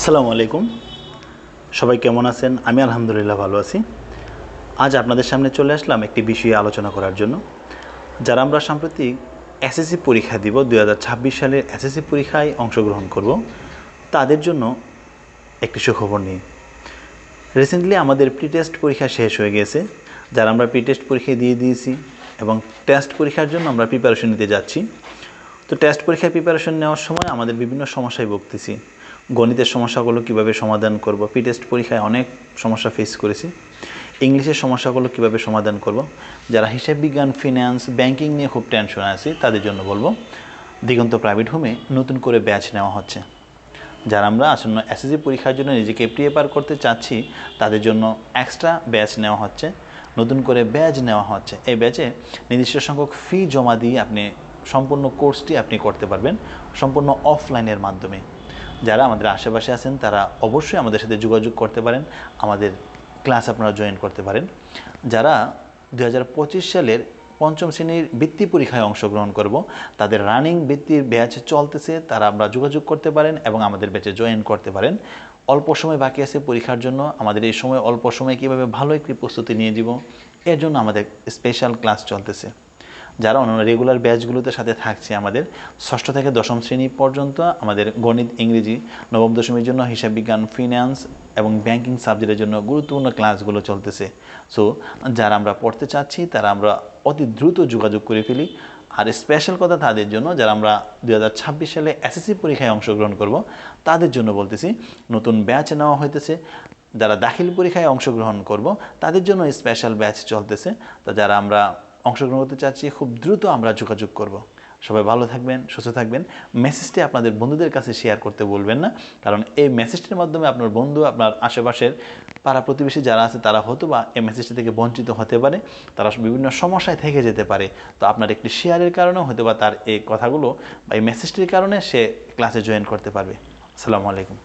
আসসালামু আলাইকুম। সবাই কেমন আছেন? আমি আলহামদুলিল্লাহ ভালো আছি। আজ আপনাদের সামনে চলে আসলাম একটি বিষয়ে আলোচনা করার জন্য। যারা আমরা সাম্প্রতিক এসএসসি পরীক্ষা দিব, 2026 সালের এসএসসি পরীক্ষায় অংশগ্রহণ করব, তাদের জন্য একটি সুখবর নিয়ে। রিসেন্টলি আমাদের প্রি টেস্ট পরীক্ষা শেষ হয়ে গেছে। যারা আমরা প্রি টেস্ট পরীক্ষা দিয়ে দিয়েছি এবং টেস্ট পরীক্ষার জন্য আমরা প্রিপারেশন নিতে যাচ্ছি। তো টেস্ট পরীক্ষার প্রিপারেশন নেওয়ার সময় আমাদের বিভিন্ন সমস্যায় ভুগতেছি। গণিতের সমস্যাগুলো কিভাবে সমাধান করব, প্রি টেস্ট পরীক্ষায় অনেক সমস্যা ফেস করেছি। ইংলিশের সমস্যাগুলো কিভাবে সমাধান করব। যারা হিসাব বিজ্ঞান, ফিন্যান্স, ব্যাংকিং নিয়ে খুব টেনশনে আছি, তাদের জন্য বলবো দিগন্ত প্রাইভেট হোমে নতুন করে ব্যাচ নেওয়া হচ্ছে। যারা আমরা আসন্ন এসএসসি পরীক্ষার জন্য নিজেকে প্রিপেয়ার করতে চাচ্ছি, তাদের জন্য এক্সট্রা ব্যাচ নেওয়া হচ্ছে, নতুন করে ব্যাচ নেওয়া হচ্ছে। এই ব্যাচে নির্দিষ্ট সংখ্যক ফি জমা দিয়ে আপনি সম্পূর্ণ কোর্সটি আপনি করতে পারবেন সম্পূর্ণ অফলাইনের মাধ্যমে। যারা আমাদের আশেপাশে আছেন তারা অবশ্যই আমাদের সাথে যোগাযোগ করতে পারেন, আমাদের ক্লাস আপনারা জয়েন করতে পারেন। যারা 2025 সালের পঞ্চম শ্রেণীর বৃত্তি পরীক্ষায় অংশগ্রহণ করব, তাদের রানিং বৃত্তির ব্যাচ চলতেছে, তারা আমরা যোগাযোগ করতে পারেন এবং আমাদের ব্যাচে জয়েন করতে পারেন। অল্প সময় বাকি আছে পরীক্ষার জন্য। আমাদের এই সময় অল্প সময়ে কীভাবে ভালো একটি প্রস্তুতি নিয়ে যাব, এর জন্য আমাদের স্পেশাল ক্লাস চলতেছে। যারা অন্যান্য রেগুলার ব্যাচগুলোতে সাথে থাকছে, আমাদের ষষ্ঠ থেকে দশম শ্রেণী পর্যন্ত আমাদের গণিত, ইংরেজি, নবম দশমীর জন্য হিসাব বিজ্ঞান, ফিন্যান্স এবং ব্যাংকিং সাবজেক্টের জন্য গুরুত্বপূর্ণ ক্লাসগুলো চলতেছে। সো যারা আমরা পড়তে চাচ্ছি তারা আমরা অতি দ্রুত যোগাযোগ করে ফেলি। আর স্পেশাল কথা তাদের জন্য, যারা আমরা 2026 সালে এসএসসি পরীক্ষায় অংশগ্রহণ করব, তাদের জন্য বলতেছি নতুন ব্যাচ নেওয়া হইতেছে। যারা দাখিল পরীক্ষায় অংশগ্রহণ করব, তাদের জন্য স্পেশাল ব্যাচ চলতেছে। তো যারা আমরা অংশগ্রহণ করতে চাচ্ছি, খুব দ্রুত আমরা যোগাযোগ করব। সবাই ভালো থাকবেন, সুস্থ থাকবেন। মেসেজটি আপনাদের বন্ধুদের কাছে শেয়ার করতে বলবেন না, কারণ এই মেসেজটির মাধ্যমে আপনার বন্ধু, আপনার আশেপাশের পাড়া প্রতিবেশী যারা আছে তারা হয়তো বা এই মেসেজটি থেকে বঞ্চিত হতে পারে, তারা বিভিন্ন সমস্যায় থেকে যেতে পারে। তো আপনার একটি শেয়ারের কারণেও হয়তো বা তার এই কথাগুলো বা এই মেসেজটির কারণে সে ক্লাসে জয়েন করতে পারবে। আসসালামু আলাইকুম।